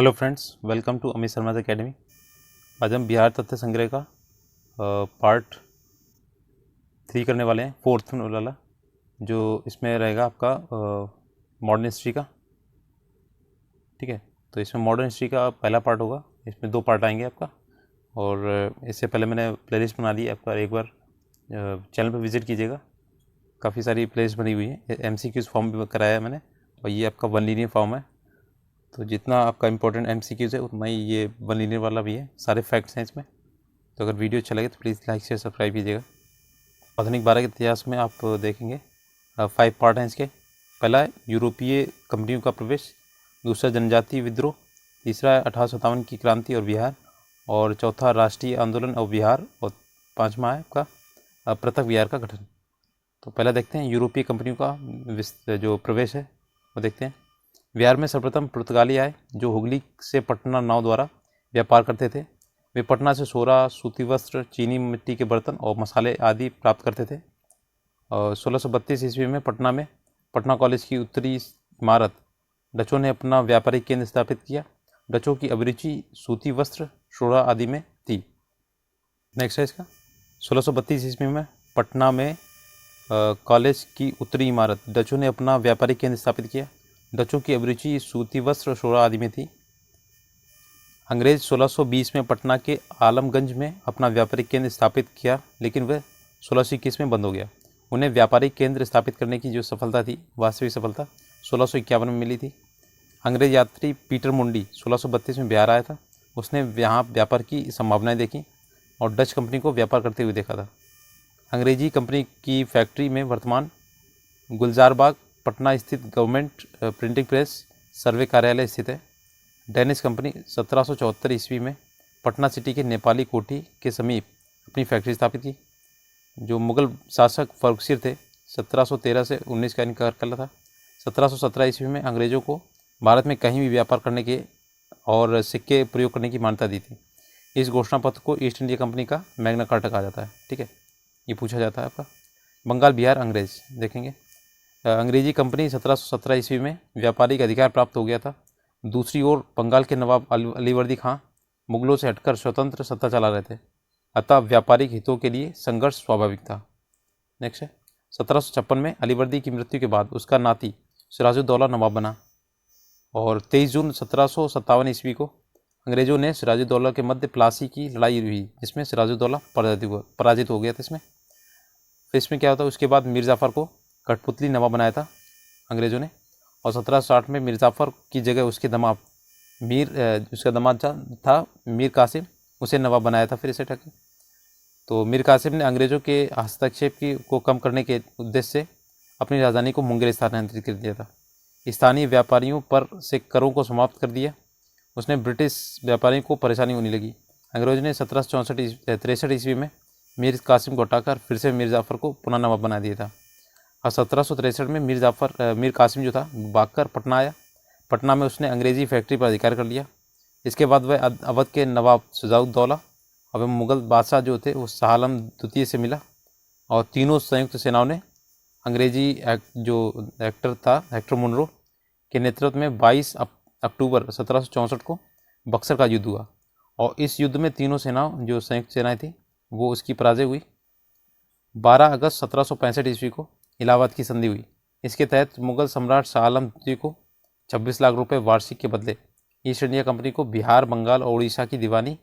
Hello friends, welcome to Amit Sharma academy. आज हम बिहार तथ्य संग्रह का पार्ट 3 करने वाले हैं, फोर्थ वाला, जो इसमें रहेगा आपका मॉडर्न हिस्ट्री का। ठीक है, तो इसमें मॉडर्न हिस्ट्री का पहला पार्ट होगा। इसमें 2 पार्ट आएंगे आपका। और इससे पहले मैंने प्लेलिस्ट बना दी है आपका, एक बार चैनल पर विजिट कीजिएगा। काफ़ी सारी प्लेलिस्ट बनी हुई है, MCQs फॉर्म भी कराया है मैंने, और ये आपका वन लीनियर फॉर्म है। तो जितना आपका इंपॉर्टेंट MCQs है उतना ही ये वन लीनियर वाला भी है, सारे फैक्ट्स हैं इसमें। तो अगर वीडियो अच्छा लगे तो प्लीज़ लाइक शेयर सब्सक्राइब कीजिएगा। आधुनिक भारत के इतिहास में आप देखेंगे 5 पार्ट हैं इसके। पहला है यूरोपीय कंपनियों का प्रवेश, दूसरा जनजातीय विद्रोह, तीसरा है 1857 की क्रांति और बिहार, और चौथा राष्ट्रीय आंदोलन और बिहार, और 5वां है आपका पृथक बिहार का गठन। तो पहला देखते हैं यूरोपीय कंपनियों का जो प्रवेश है वो देखते हैं। बिहार में सर्वप्रथम पुर्तगाली आए, जो हुगली से पटना नाव द्वारा व्यापार करते थे। वे पटना से सोरा, सूती वस्त्र, चीनी मिट्टी के बर्तन और मसाले आदि प्राप्त करते थे। और 1632 ईस्वी में पटना कॉलेज की उत्तरी इमारत डचों ने अपना व्यापारिक केंद्र स्थापित किया। डचों की अभिरुचि सूती वस्त्र, सोरा आदि में थी। नेक्स्ट है इसका 1632 ईस्वी में पटना में कॉलेज की उत्तरी इमारत डचों ने अपना व्यापारिक केंद्र स्थापित किया। डचों की अभिरुचि सूती वस्त्र, सोरा आदि में थी। अंग्रेज 1620 में पटना के आलमगंज में अपना व्यापारिक केंद्र स्थापित किया, लेकिन वह 1621 में बंद हो गया। उन्हें व्यापारिक केंद्र स्थापित करने की जो सफलता थी, वास्तविक सफलता 1651 में मिली थी। अंग्रेज यात्री पीटर मुंडी 1632 में बिहार आया था। उसने यहाँ व्यापार की संभावनाएं देखी और डच कंपनी को व्यापार करते हुए देखा था। अंग्रेजी कंपनी की फैक्ट्री में वर्तमान गुलजारबाग पटना स्थित गवर्नमेंट प्रिंटिंग प्रेस सर्वे कार्यालय स्थित है। डेनिश कंपनी 1774 ईस्वी में पटना सिटी के नेपाली कोठी के समीप अपनी फैक्ट्री स्थापित की। जो मुगल शासक फर्रुखशीर थे, 1713 से 19 का इनका कार्यकाल था। 1717 ईस्वी में अंग्रेज़ों को भारत में कहीं भी व्यापार करने के और सिक्के प्रयोग करने की मान्यता दी थी। इस घोषणा पत्र को ईस्ट इंडिया कंपनी का मैग्ना कार्टा कहा जाता है। ठीक है, ये पूछा जाता है आपका। बंगाल बिहार अंग्रेज देखेंगे। अंग्रेजी कंपनी 1717 ईस्वी में व्यापारिक अधिकार प्राप्त हो गया था। दूसरी ओर बंगाल के नवाब अलीवर्दी खां मुगलों से हटकर स्वतंत्र सत्ता चला रहे थे, अतः व्यापारिक हितों के लिए संघर्ष स्वाभाविक था। नेक्स्ट है 1756 में अलीवर्दी की मृत्यु के बाद उसका नाती सिराजुद्दौला नवाब बना, और 23 जून 1757 ईस्वी को अंग्रेजों ने सिराजुद्दौला के मध्य प्लासी की लड़ाई हुई, जिसमें सिराजुद्दौला पराजित हो गया था। इसमें क्या होता है, उसके बाद मीर जाफ़र को कठपुतली नवाब बनाया था अंग्रेज़ों ने, और 1760 में मीर जाफ़र की जगह उसका दामाद था मीर कासिम, उसे नवाब बनाया था फिर इसे टके। तो मीर कासिम ने अंग्रेज़ों के हस्तक्षेप को कम करने के उद्देश्य से अपनी राजधानी को मुंगेर स्थानांतरित कर दिया था। स्थानीय व्यापारियों पर से करों को समाप्त कर दिया। उसने ब्रिटिश व्यापारियों को परेशानी होने लगी। अंग्रेज़ों ने 1763 ईस्वी में मीर कासिम को हटाकर फिर से मीर जाफ़र को पुनः नवाब बना दिया था। और 1763 में मीर कासिम जो था भागकर पटना आया। पटना में उसने अंग्रेजी फैक्ट्री पर अधिकार कर लिया। इसके बाद वह अवध के नवाब शुजाउद्दौला और मुग़ल बादशाह जो थे वो शाह आलम द्वितीय से मिला, और तीनों संयुक्त सेनाओं ने अंग्रेजी हेक्टर मुनरो के नेतृत्व में 22 अक्टूबर 1764 को बक्सर का युद्ध हुआ, और इस युद्ध में तीनों सेनाओं जो संयुक्त सेनाएं थी वो उसकी पराजय हुई। 12 अगस्त 1765 ईस्वी को इलाहाबाद की संधि हुई। इसके तहत मुगल सम्राट शाह आलम द्वितीय को 26 लाख रुपए वार्षिक के बदले ईस्ट इंडिया कंपनी को बिहार, बंगाल और उड़ीसा की दीवानी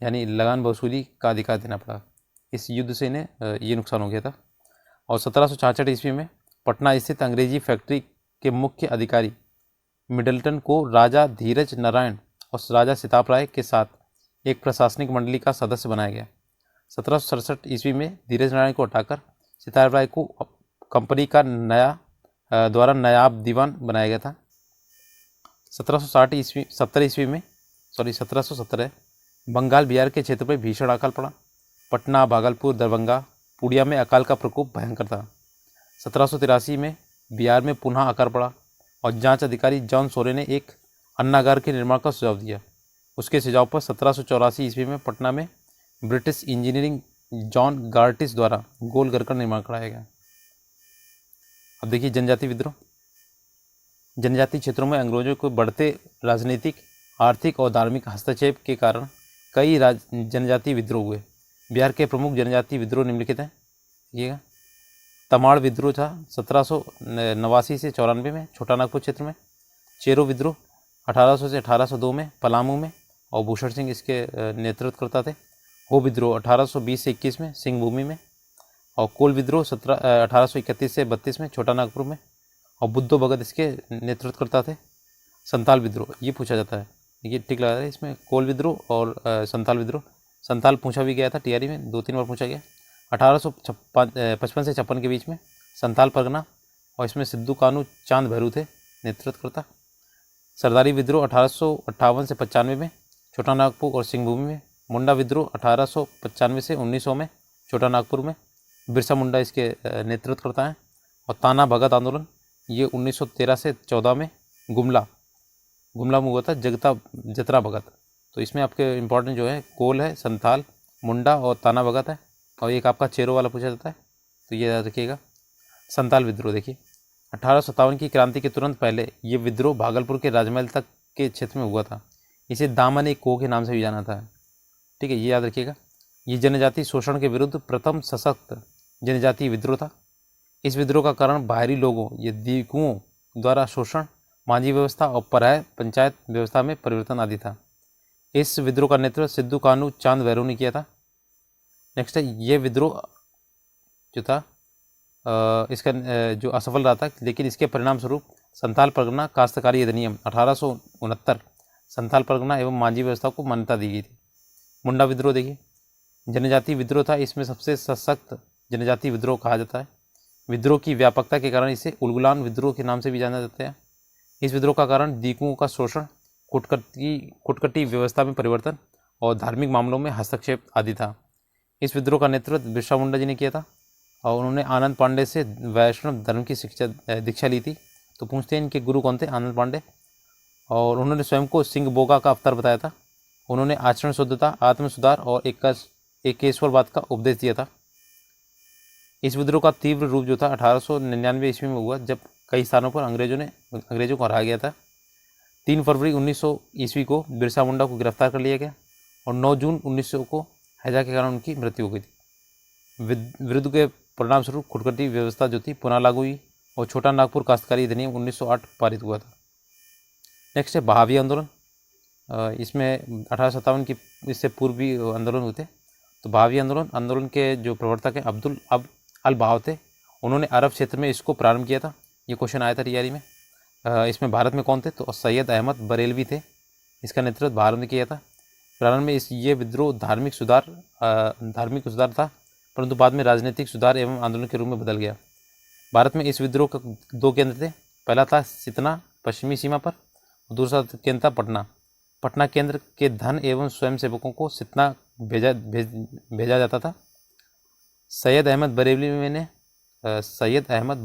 यानी लगान वसूली का अधिकार देना पड़ा। इस युद्ध से इन्हें ये नुकसान हो गया था। और 1766 ईस्वी में पटना स्थित अंग्रेजी फैक्ट्री के मुख्य अधिकारी मिडलटन को राजा धीरज नारायण और राजा सिताब राय के साथ एक प्रशासनिक मंडली का सदस्य बनाया गया। 1767 ईस्वी में धीरज नारायण को हटाकर सिताब राय को कंपनी का द्वारा नायाब दीवान बनाया गया था। 1717 बंगाल बिहार के क्षेत्र पर भीषण अकाल पड़ा। पटना, भागलपुर, दरभंगा, पूर्णिया में अकाल का प्रकोप भयंकर था। 1783 में बिहार में पुनः अकाल पड़ा, और जांच अधिकारी जॉन सोरे ने एक अन्नागार के निर्माण का सुझाव दिया। उसके सुझाव पर 1784 ईस्वी में पटना में ब्रिटिश इंजीनियरिंग जॉन गार्टिस द्वारा गोल घर का निर्माण कराया गया। अब देखिए जनजाति विद्रोह। जनजाति क्षेत्रों में अंग्रेजों को बढ़ते राजनीतिक, आर्थिक और धार्मिक हस्तक्षेप के कारण कई जनजातीय विद्रोह हुए। बिहार के प्रमुख जनजातीय विद्रोह निम्नलिखित हैं। देखिएगा, तमाड़ विद्रोह था 1789 से 94 में छोटा नागपुर क्षेत्र में। चेरो विद्रोह 1800 से 1802 में पलामू में, और भूषण सिंह इसके नेतृत्व करता थे। हो विद्रोह 1820 से 21 में सिंहभूमि में, और कोल विद्रोह 1831 से 32 में छोटा नागपुर में, और बुद्धो भगत इसके नेतृत्व करता थे। संताल विद्रोह ये पूछा जाता है, ये ठीक लगा रहा है इसमें, कोल विद्रोह और संताल विद्रोह। संताल पूछा भी गया था टीआरई में, 2-3 बार पूछा गया। 1855 से 56 के बीच में संताल परगना, और इसमें सिद्धू कानू चांद भैरू थे नेतृत्व करता। सरदारी विद्रोह 1858 से 95 में छोटा नागपुर और सिंहभूमि में। मुंडा विद्रोह 1895 से 1900 में छोटा नागपुर में, बिरसा मुंडा इसके नेतृत्व करता है। और ताना भगत आंदोलन ये 1913 से 14 में गुमला में हुआ था, जतरा भगत। तो इसमें आपके इंपॉर्टेंट जो है कोल है, संथाल, मुंडा और ताना भगत है। और एक आपका चेरो वाला पूछा जाता है, तो ये याद रखिएगा। संताल विद्रोह देखिए 1857 की क्रांति के तुरंत पहले ये विद्रोह भागलपुर के राजमहल तक के क्षेत्र में हुआ था। इसे दामन को के नाम से भी जाना था, ठीक है, ये याद रखिएगा। ये जनजातीय शोषण के विरुद्ध प्रथम सशक्त जनजातीय विद्रोह था। इस विद्रोह का कारण बाहरी लोगों ये दीकुओं द्वारा शोषण, मांझी व्यवस्था और पराय पंचायत व्यवस्था में परिवर्तन आदि था। इस विद्रोह का नेतृत्व सिद्धू कानू चांद भैरू ने किया था। नेक्स्ट है, ये विद्रोह जो था इसका जो असफल रहा था, लेकिन इसके परिणाम स्वरूप संथाल परगना काश्तकारी अधिनियम 1869 संथाल परगना एवं मांझी व्यवस्था को मान्यता दी गई थी। मुंडा विद्रोह देखिए, जनजातीय विद्रोह था, इसमें सबसे सशक्त जनजातीय विद्रोह कहा जाता है। विद्रोह की व्यापकता के कारण इसे उलगुलान विद्रोह के नाम से भी जाना जाता है। इस विद्रोह का कारण दीकुओं का शोषण, कुटकटी व्यवस्था में परिवर्तन और धार्मिक मामलों में हस्तक्षेप आदि था। इस विद्रोह का नेतृत्व बिरसा मुंडा जी ने किया था, और उन्होंने आनंद पांडे से वैष्णव धर्म की दीक्षा ली थी। तो पूछते हैं इनके गुरु कौन थे? आनंद पांडे। और उन्होंने स्वयं को सिंह बोगा का अवतार बताया था। उन्होंने आचरण शुद्धता, आत्म सुधार और एकेश्वरवाद का उपदेश दिया था। इस विद्रोह का तीव्र रूप जो था 1899 ईस्वी में हुआ, जब कई स्थानों पर अंग्रेजों को हराया गया था। 3 फरवरी 1900 ईस्वी को बिरसा मुंडा को गिरफ्तार कर लिया गया, और 9 जून 1900 को हैजा के कारण उनकी मृत्यु हो गई थी। विरुद्ध के परिणाम स्वरूप खुटखटी व्यवस्था जो थी पुनः लागू हुई, और छोटा नागपुर काश्तकारी अधिनियम 1908 पारित हुआ था। नेक्स्ट है बहावी आंदोलन। इसमें 1857 की इससे पूर्व भी आंदोलन हुए थे। तो बहावी आंदोलन के जो प्रवर्तक हैं अब्दुल अल बहाव थे। उन्होंने अरब क्षेत्र में इसको प्रारंभ किया था। ये क्वेश्चन आया था तैयारी में। इसमें भारत में कौन थे? तो सैयद अहमद बरेलवी थे। इसका नेतृत्व भारत ने किया था। प्रारंभ में ये विद्रोह धार्मिक सुधार था, परंतु बाद में राजनीतिक सुधार एवं आंदोलन के रूप में बदल गया। भारत में इस विद्रोह का 2 केंद्र थे। पहला था सितना पश्चिमी सीमा पर, दूसरा केंद्र था पटना। पटना केंद्र के धन एवं स्वयंसेवकों को सितना भेजा जाता था। सैयद अहमद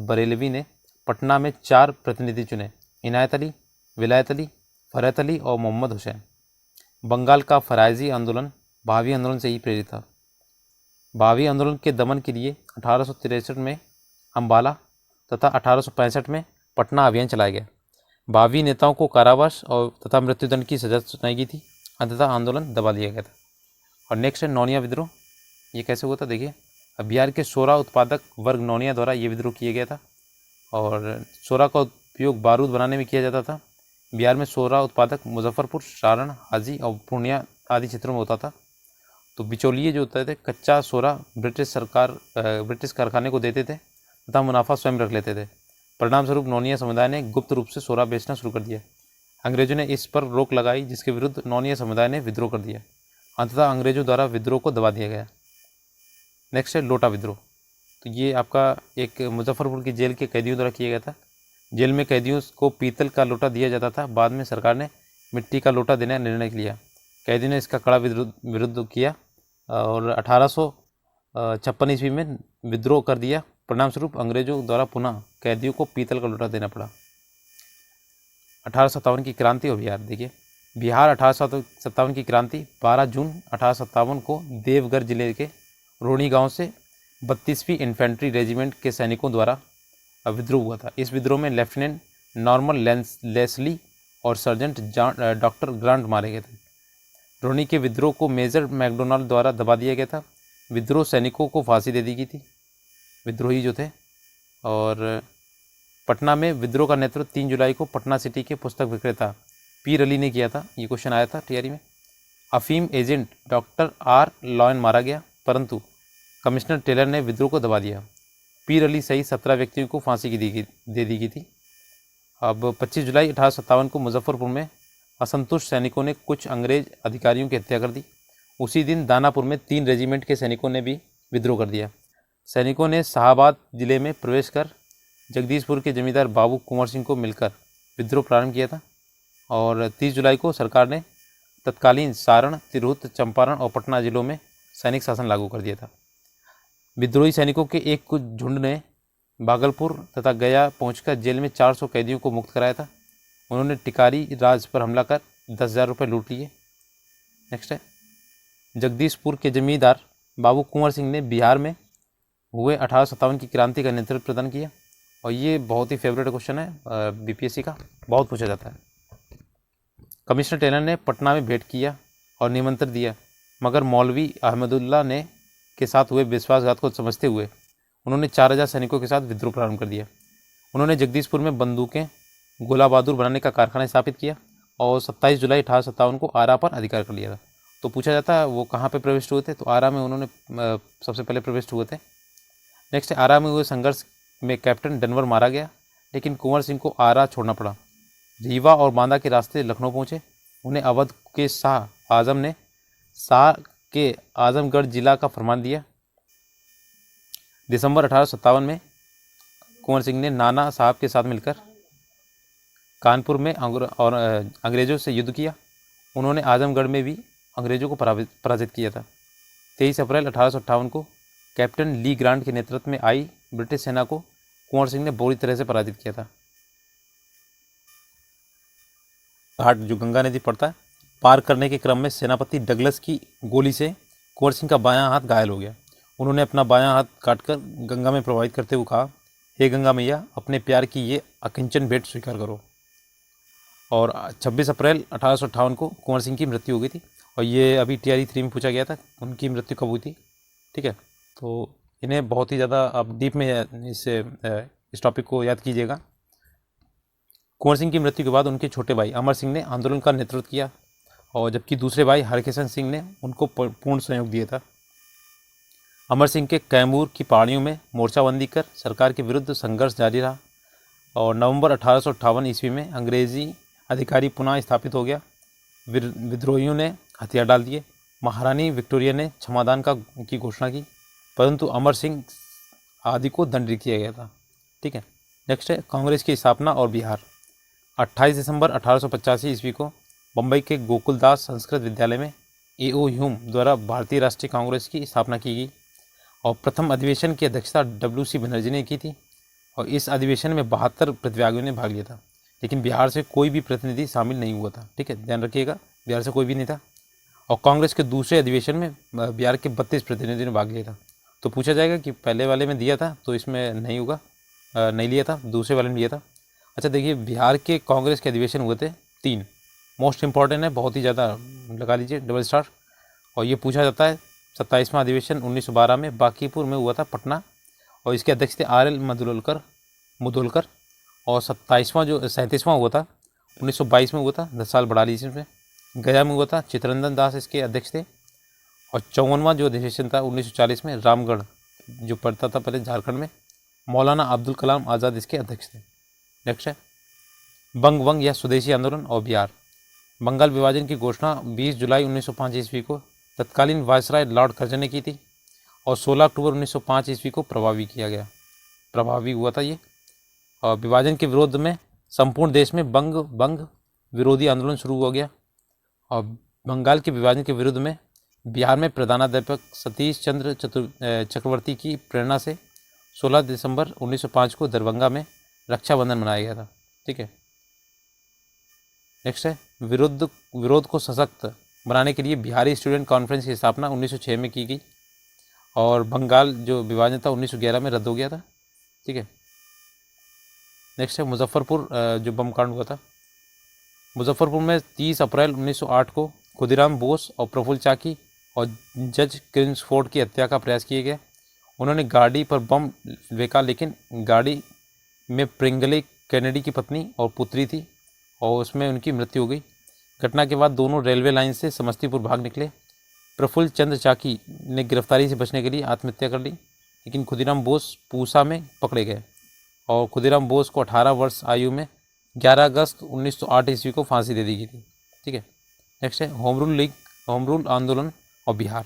बरेलवी ने पटना में 4 प्रतिनिधि चुने: इनायत अली, विलायत अली, फरहत अली और मोहम्मद हुसैन। बंगाल का फराइजी आंदोलन बहावी आंदोलन से ही प्रेरित था। बहावी आंदोलन के दमन के लिए 1863 में अम्बाला तथा 1865 में पटना अभियान चलाया गया। बहावी नेताओं को कारावास और तथा मृत्युदंड की सजा सुनाई गई थी। अंततः आंदोलन दबा दिया गया था। और नेक्स्ट है नौनिया विद्रोह। ये कैसे हुआ था देखिए। बिहार के सोरा उत्पादक वर्ग नौनिया द्वारा ये विद्रोह किया गया था, और सोरा का उपयोग बारूद बनाने में किया जाता था। बिहार में सोरा उत्पादक मुजफ्फरपुर, सारण, हाजी और पूर्णिया आदि क्षेत्रों में होता था। तो बिचौलिए जो होते थे कच्चा सोरा ब्रिटिश कारखाने को देते थे तथा मुनाफा स्वयं रख लेते थे। परिणाम स्वरूप नौनिया समुदाय ने गुप्त रूप से सोरा बेचना शुरू कर दिया। अंग्रेजों ने इस पर रोक लगाई, जिसके विरुद्ध नौनिया समुदाय ने विद्रोह कर दिया। अंततः अंग्रेजों द्वारा विद्रोह को दबा दिया गया। नेक्स्ट है लोटा विद्रोह। तो ये आपका एक मुजफ्फरपुर की जेल के कैदियों द्वारा किया गया था। जेल में कैदियों को पीतल का लोटा दिया जाता था। बाद में सरकार ने मिट्टी का लोटा देने का निर्णय लिया। कैदियों ने इसका कड़ा विरोध किया और 1856 ईस्वी में विद्रोह कर दिया। परिणाम स्वरूप अंग्रेजों द्वारा पुनः कैदियों को पीतल का लोटा देना पड़ा। 1857 की क्रांति और बिहार देखिए। बिहार 1857 की क्रांति 12 जून 1857 को देवघर जिले के रोणी गांव से 32वीं इन्फेंट्री रेजिमेंट के सैनिकों द्वारा विद्रोह हुआ था। इस विद्रोह में लेफ्टिनेंट नॉर्मन लेस्ली और सर्जेंट डॉक्टर ग्रांट मारे गए थे। ड्रोनी के विद्रोह को मेजर मैकडोनाल्ड द्वारा दबा दिया गया था। विद्रोह सैनिकों को फांसी दे दी गई थी, विद्रोही जो थे। और पटना में विद्रोह का नेतृत्व 3 जुलाई को पटना सिटी के पुस्तक विक्रेता पीर अली ने किया था। ये क्वेश्चन आया था टीआरई में। अफीम एजेंट डॉक्टर आर लॉयन मारा गया, परंतु कमिश्नर टेलर ने विद्रोह को दबा दिया। पीर अली सहित 17 व्यक्तियों को फांसी की दे दी गई थी। अब 25 जुलाई 1857 को मुजफ्फरपुर में असंतुष्ट सैनिकों ने कुछ अंग्रेज अधिकारियों की हत्या कर दी। उसी दिन दानापुर में 3 रेजिमेंट के सैनिकों ने भी विद्रोह कर दिया। सैनिकों ने शाहाबाद जिले में प्रवेश कर जगदीशपुर के जमींदार बाबू कुंवर सिंह को मिलकर विद्रोह प्रारंभ किया था। और 30 जुलाई को सरकार ने तत्कालीन सारण, तिरहुत, चंपारण और पटना जिलों में सैनिक शासन लागू कर दिया था। विद्रोही सैनिकों के एक कुछ झुंड ने भागलपुर तथा गया पहुंचकर जेल में 400 कैदियों को मुक्त कराया था। उन्होंने टिकारी राज पर हमला कर 10,000 रुपये लूट लिए। नेक्स्ट है, जगदीशपुर के जमींदार बाबू कुंवर सिंह ने बिहार में हुए 1857 की क्रांति का नेतृत्व प्रदान किया। और ये बहुत ही फेवरेट क्वेश्चन है बीपीएससी का, बहुत पूछा जाता है। कमिश्नर टेलर ने पटना में भेंट किया और निमंत्रण दिया, मगर मौलवी अहमदुल्ला ने के साथ हुए विश्वासघात को समझते हुए उन्होंने 4,000 सैनिकों के साथ विद्रोह प्रारंभ कर दिया। उन्होंने जगदीशपुर में बंदूकें, गोला बहादुर बनाने का कारखाना स्थापित किया और 27 जुलाई 1857 को आरा पर अधिकार कर लिया था। तो पूछा जाता है वो कहाँ पे प्रविष्ट हुए थे, तो आरा में उन्होंने सबसे पहले प्रविष्ट हुए थे। नेक्स्ट, आरा में हुए संघर्ष में कैप्टन डनवर मारा गया, लेकिन कुंवर सिंह को आरा छोड़ना पड़ा। रीवा और बांदा के रास्ते लखनऊ पहुँचे। उन्हें अवध के शाह आजम ने शाह के आजमगढ़ जिला का फरमान दिया। दिसंबर 1857 में कुंवर सिंह ने नाना साहब के साथ मिलकर कानपुर में अंग्रेज़ों से युद्ध किया। उन्होंने आजमगढ़ में भी अंग्रेज़ों को पराजित किया था। 23 अप्रैल 1858 को कैप्टन ली ग्रांट के नेतृत्व में आई ब्रिटिश सेना को कुंवर सिंह ने बुरी तरह से पराजित किया था। घाट जो गंगा नदी पड़ता है, पार करने के क्रम में सेनापति डगलस की गोली से कुंवर सिंह का बायां हाथ घायल हो गया। उन्होंने अपना बायां हाथ काटकर गंगा में प्रवाहित करते हुए कहा, हे गंगा मैया, अपने प्यार की ये अकिंचन भेंट स्वीकार करो। और 26 अप्रैल 1858 को कुंवर सिंह की मृत्यु हो गई थी। और ये अभी टीआरई 3 में पूछा गया था उनकी मृत्यु कब हुई थी। ठीक है, तो इन्हें बहुत ही ज़्यादा आप डीप में इस टॉपिक को याद कीजिएगा। कुंवर सिंह की मृत्यु के बाद उनके छोटे भाई अमर सिंह ने आंदोलन का नेतृत्व किया, और जबकि दूसरे भाई हरकिशन सिंह ने उनको पूर्ण सहयोग दिया था। अमर सिंह के कैमूर की पहाड़ियों में मोर्चाबंदी कर सरकार के विरुद्ध संघर्ष जारी रहा। और नवंबर 1858 ईस्वी में अंग्रेजी अधिकारी पुनः स्थापित हो गया। विद्रोहियों ने हथियार डाल दिए। महारानी विक्टोरिया ने क्षमादान की घोषणा की, परंतु अमर सिंह आदि को दंडित किया गया था। ठीक है, नेक्स्ट है कांग्रेस की स्थापना और बिहार। 28 दिसंबर 1885 ईस्वी को बम्बई के गोकुलदास संस्कृत विद्यालय में A.O. ह्यूम द्वारा भारतीय राष्ट्रीय कांग्रेस की स्थापना की गई। और प्रथम अधिवेशन की अध्यक्षता W.C. बनर्जी ने की थी। और इस अधिवेशन में 72 प्रतिभागियों ने भाग लिया था, लेकिन बिहार से कोई भी प्रतिनिधि शामिल नहीं हुआ था। ठीक है, ध्यान रखिएगा, बिहार से कोई भी नहीं था। और कांग्रेस के दूसरे अधिवेशन में बिहार के 32 प्रतिनिधियों ने भाग लिया था। तो पूछा जाएगा कि पहले वाले में दिया था तो इसमें नहीं होगा, नहीं लिया था, दूसरे वाले में लिया था। अच्छा देखिए, बिहार के कांग्रेस के अधिवेशन हुए थे 3, मोस्ट इंपॉर्टेंट है, बहुत ही ज़्यादा लगा लीजिए डबल स्टार। और ये पूछा जाता है 27वां अधिवेशन 1912 में बांकीपुर में हुआ था, पटना, और इसके अध्यक्ष थे R.L. मुदोलकर। और 37वां हुआ था 1922 में हुआ था, 10 साल बढ़ा लीजिए इसमें। गया में हुआ था, चित्तरंजन दास इसके अध्यक्ष थे। और 54वां जो अधिवेशन था 1940 में रामगढ़ जो पड़ता था पहले झारखंड में, मौलाना अब्दुल कलाम आज़ाद इसके अध्यक्ष थे। नेक्स्ट है बंग या स्वदेशी आंदोलन और बिहार। बंगाल विभाजन की घोषणा 20 जुलाई 1905 ईस्वी को तत्कालीन वायसराय लॉर्ड कर्जन ने की थी, और 16 अक्टूबर 1905 ईस्वी को प्रभावी हुआ था ये। और विभाजन के विरोध में संपूर्ण देश में बंग विरोधी आंदोलन शुरू हो गया। और बंगाल के विभाजन के विरुद्ध में बिहार में प्रधानाध्यापक सतीश चंद्र चक्रवर्ती की प्रेरणा से 16 दिसंबर 1905 को दरभंगा में रक्षाबंधन मनाया गया था। ठीक है, नेक्स्ट है विरोध को सशक्त बनाने के लिए बिहारी स्टूडेंट कॉन्फ्रेंस की स्थापना 1906 में की गई। और बंगाल जो विभाजन था 1911 में रद्द हो गया था। ठीक है, नेक्स्ट है मुजफ्फरपुर जो बम कांड हुआ था। मुजफ्फरपुर में 30 अप्रैल 1908 को खुदीराम बोस और प्रफुल्ल चाकी और जज किंग्सफोर्ड की हत्या का प्रयास किया गया। उन्होंने गाड़ी पर बम फेंका, लेकिन गाड़ी में प्रिंगले कैनेडी की पत्नी और पुत्री थी और उसमें उनकी मृत्यु हो गई। घटना के बाद दोनों रेलवे लाइन से समस्तीपुर भाग निकले। प्रफुल्ल चंद्र चाकी ने गिरफ्तारी से बचने के लिए आत्महत्या कर ली, लेकिन खुदीराम बोस पूसा में पकड़े गए और खुदीराम बोस को 18 वर्ष आयु में 11 अगस्त 1908 ईस्वी को फांसी दे दी गई थी। ठीक है, नेक्स्ट है home rule league, home rule आंदोलन और बिहार।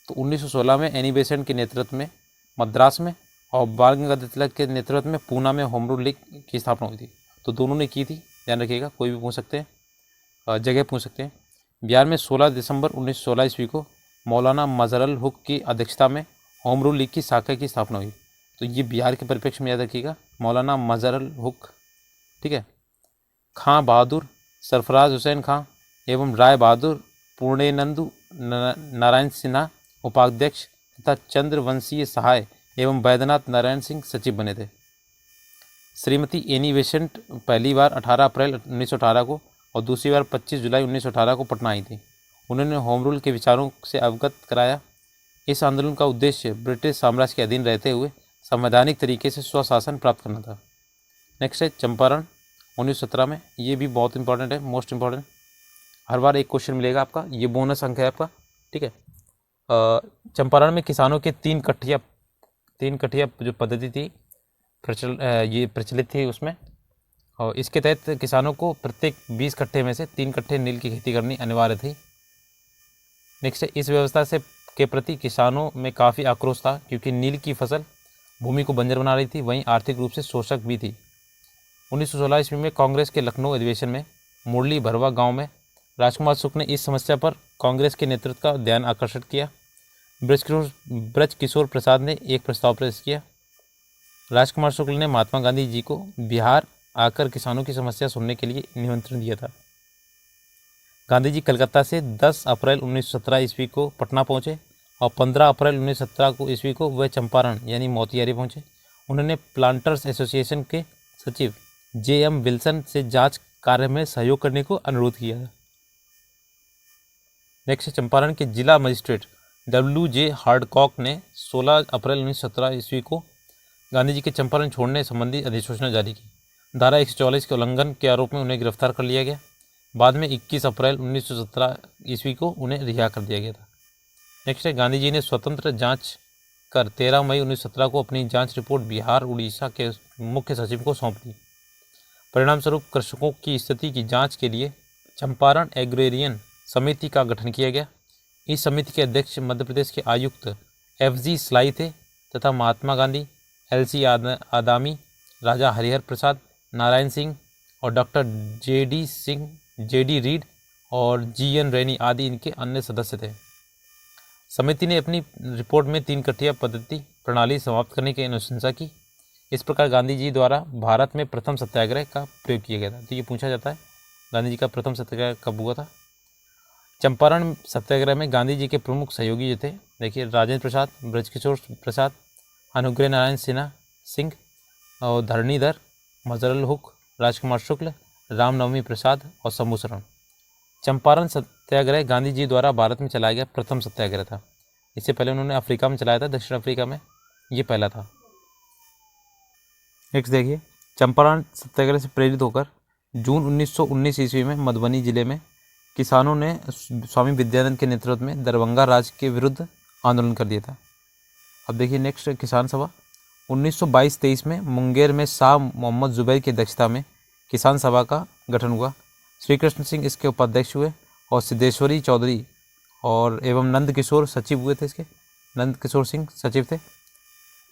तो 1916 में एनी बेसेंट के नेतृत्व में मद्रास में और बाल गंगाधर तिलक के नेतृत्व में पूना में होम रूल लीग की स्थापना हुई थी। तो दोनों ने की थी, ध्यान रखिएगा, कोई भी पूछ सकते हैं, जगह पूछ सकते हैं। बिहार में 16 दिसंबर 1916 ईस्वी को मौलाना मजहरुल हुक की अध्यक्षता में होम रूल लीग की शाखा की स्थापना हुई। तो ये बिहार के परिप्रेक्ष्य में याद रखिएगा, मौलाना मजहरुल हुक। ठीक है, खां बहादुर, सरफराज हुसैन खां एवं राय बहादुर पूर्णेंदु नारायण सिन्हा उपाध्यक्ष तथा चंद्रवंशीय सहाय एवं वैद्यनाथ नारायण सिंह सचिव बने थे। श्रीमती एनी बेसेंट पहली बार 18 अप्रैल 1918 को और दूसरी बार 25 जुलाई 1918 को पटना आई थी। उन्होंने होम रूल के विचारों से अवगत कराया। इस आंदोलन का उद्देश्य ब्रिटिश साम्राज्य के अधीन रहते हुए संवैधानिक तरीके से स्वशासन प्राप्त करना था। नेक्स्ट है चंपारण 1917 में, ये भी बहुत इंपॉर्टेंट है, मोस्ट इंपॉर्टेंट। हर बार एक क्वेश्चन मिलेगा आपका, ये बोनस अंक है आपका। ठीक है, चंपारण में किसानों के तीन कट्ठिया जो पद्धति थी ये प्रचलित थी उसमें, और इसके तहत किसानों को प्रत्येक 20 कट्ठे में से 3 कट्ठे नील की खेती करनी अनिवार्य थी। नेक्स्ट है, इस व्यवस्था से के प्रति किसानों में काफ़ी आक्रोश था, क्योंकि नील की फसल भूमि को बंजर बना रही थी, वहीं आर्थिक रूप से शोषक भी थी। 1916 ईस्वी में कांग्रेस के लखनऊ अधिवेशन में मुरली भरवा गांव में राजकुमार शुक्ल ने इस समस्या पर कांग्रेस के नेतृत्व का ध्यान आकर्षित किया। ब्रज किशोर प्रसाद ने एक प्रस्ताव पेश किया। राजकुमार शुक्ल ने महात्मा गांधी जी को बिहार आकर किसानों की समस्या सुनने के लिए निमंत्रण दिया था। गांधी जी कलकत्ता से 10 अप्रैल 1917 ईस्वी को पटना पहुंचे और 15 अप्रैल 1917 को ईस्वी को वह चंपारण यानी मोतिहारी पहुंचे। उन्होंने प्लांटर्स एसोसिएशन के सचिव J.M. विल्सन से जांच कार्य में सहयोग करने को अनुरोध किया। नेक्स्ट, चंपारण के जिला मजिस्ट्रेट W.J. हार्डकॉक ने 16 अप्रैल 1917 ईस्वी को गांधी जी के चंपारण छोड़ने संबंधी अधिसूचना जारी की। धारा 144 के उल्लंघन के आरोप में उन्हें गिरफ्तार कर लिया गया। बाद में 21 अप्रैल 1917 ईस्वी को उन्हें रिहा कर दिया गया था। नेक्स्ट है, गांधी जी ने स्वतंत्र जांच कर 13 मई 1917 को अपनी जांच रिपोर्ट बिहार उड़ीसा के मुख्य सचिव को सौंप दी। परिणाम स्वरूप कृषकों की स्थिति की जांच के लिए चंपारण एग्रेरियन समिति का गठन किया गया। इस समिति के अध्यक्ष मध्य प्रदेश के आयुक्त F.G. स्लाई थे तथा महात्मा गांधी, L.C. आदामी, राजा हरिहर प्रसाद, नारायण सिंह और डॉक्टर J.D. रीड और G.N. रैनी आदि इनके अन्य सदस्य थे। समिति ने अपनी रिपोर्ट में 3 कट्ठिया पद्धति प्रणाली समाप्त करने की अनुशंसा की। इस प्रकार गांधी जी द्वारा भारत में प्रथम सत्याग्रह का प्रयोग किया गया था। तो ये पूछा जाता है, गांधी जी का प्रथम सत्याग्रह कब हुआ था। चंपारण सत्याग्रह में गांधी जी के प्रमुख सहयोगी जो थे, देखिए, राजेंद्र प्रसाद, ब्रजकिशोर प्रसाद, अनुग्रह नारायण सिंह और धरणीधर, मजहरुल हुक, राजकुमार शुक्ल, रामनवमी प्रसाद और शंभू शरण। चंपारण सत्याग्रह गांधी जी द्वारा भारत में चलाया गया प्रथम सत्याग्रह था। इससे पहले उन्होंने अफ्रीका में चलाया था, दक्षिण अफ्रीका में, ये पहला था। नेक्स्ट देखिए, चंपारण सत्याग्रह से प्रेरित होकर जून 1919 ईस्वी में मधुबनी जिले में किसानों ने स्वामी विद्यानंद के नेतृत्व में दरभंगा राज के विरुद्ध आंदोलन कर दिया था। अब देखिए नेक्स्ट, किसान सभा 1922-23 में मुंगेर में शाह मोहम्मद जुबैर की अध्यक्षता में किसान सभा का गठन हुआ। श्री कृष्ण सिंह इसके उपाध्यक्ष हुए और सिद्धेश्वरी चौधरी और एवं नंद किशोर सचिव हुए थे। इसके नंद किशोर सिंह सचिव थे।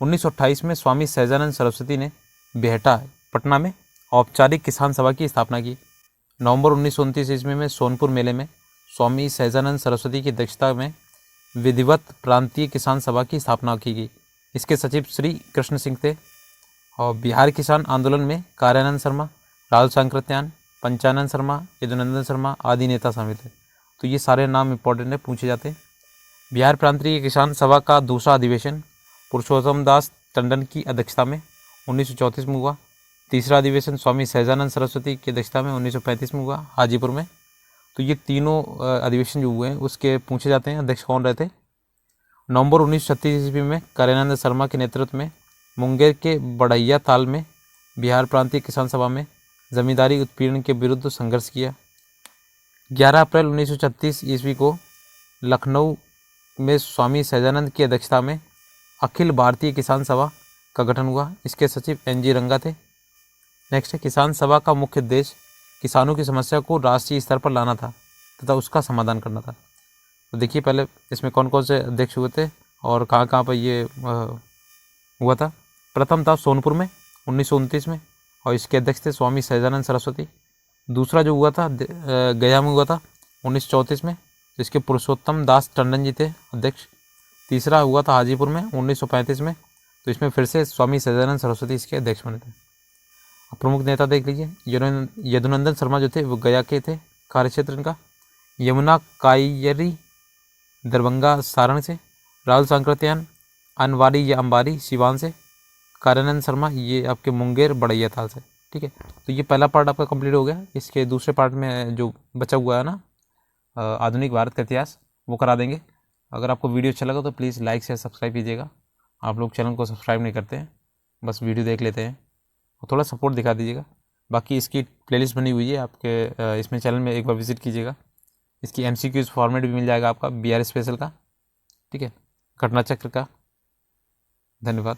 1928 में स्वामी सहजानंद सरस्वती ने बेहटा पटना में औपचारिक किसान सभा की स्थापना की। नवंबर 1929 ईस्वी में सोनपुर मेले में स्वामी सहजानंद सरस्वती की अध्यक्षता में विधिवत प्रांतीय किसान सभा की स्थापना की गई। इसके सचिव श्री कृष्ण सिंह थे। और बिहार किसान आंदोलन में कार्यानंद शर्मा, राहुल सांकृत्यायन, पंचानंद शर्मा, यदुनंदन शर्मा आदि नेता शामिल थे। तो ये सारे नाम इंपॉर्टेंट है, पूछे जाते हैं। बिहार प्रांतीय किसान सभा का दूसरा अधिवेशन पुरुषोत्तम दास टंडन की अध्यक्षता में 1934 में हुआ। तीसरा अधिवेशन स्वामी सहजानंद सरस्वती की अध्यक्षता में 1935 में हुआ हाजीपुर में। तो ये तीनों अधिवेशन जो हुए हैं उसके पूछे जाते हैं अध्यक्ष कौन रहे थे। नवंबर 1936 ईस्वी में कार्यानंद शर्मा के नेतृत्व में मुंगेर के बड़ैया ताल में बिहार प्रांतीय किसान सभा में जमींदारी उत्पीड़न के विरुद्ध संघर्ष किया। 11 अप्रैल 1936 ईस्वी को लखनऊ में स्वामी सहजानंद की अध्यक्षता में अखिल भारतीय किसान सभा का गठन हुआ। इसके सचिव NG रंगा थे। नेक्स्ट है, किसान सभा का मुख्य उद्देश्य किसानों की समस्या को राष्ट्रीय स्तर पर लाना था तथा उसका समाधान करना था। तो देखिए पहले इसमें कौन कौन से अध्यक्ष हुए थे और कहाँ कहाँ पर ये हुआ था। प्रथम था सोनपुर में 1929 में और इसके अध्यक्ष थे स्वामी सहजानंद सरस्वती। दूसरा जो हुआ था गया में हुआ था 1934 में, जिसके पुरुषोत्तम दास टंडन जी थे अध्यक्ष। तीसरा हुआ था हाजीपुर में 1935 में, तो इसमें फिर से स्वामी सहजानंद सरस्वती इसके अध्यक्ष बने थे। प्रमुख नेता देख लीजिए, यदुनंदन शर्मा जो थे वो गया के थे, कार्यक्षेत्र इनका। यमुना कायरी दरभंगा सारण से। राहुल सांकृत्यायन अनवारी या अंबारी सिवान से। कार्यानंद शर्मा ये आपके मुंगेर बड़ैया ताल से। ठीक है, तो ये पहला पार्ट आपका कंप्लीट हो गया। इसके दूसरे पार्ट में जो बचा हुआ है ना आधुनिक भारत का इतिहास, वो करा देंगे। अगर आपको वीडियो अच्छा लगा तो प्लीज़ लाइक शेयर सब्सक्राइब कीजिएगा। आप लोग चैनल को सब्सक्राइब नहीं करते हैं, बस वीडियो देख लेते हैं, और थोड़ा सपोर्ट दिखा दीजिएगा। बाकी इसकी प्लेलिस्ट बनी हुई है आपके इसमें चैनल में, एक बार विजिट कीजिएगा। इसकी MCQs फॉर्मेट भी मिल जाएगा आपका BR स्पेशल का। ठीक है, घटना चक्र का। धन्यवाद।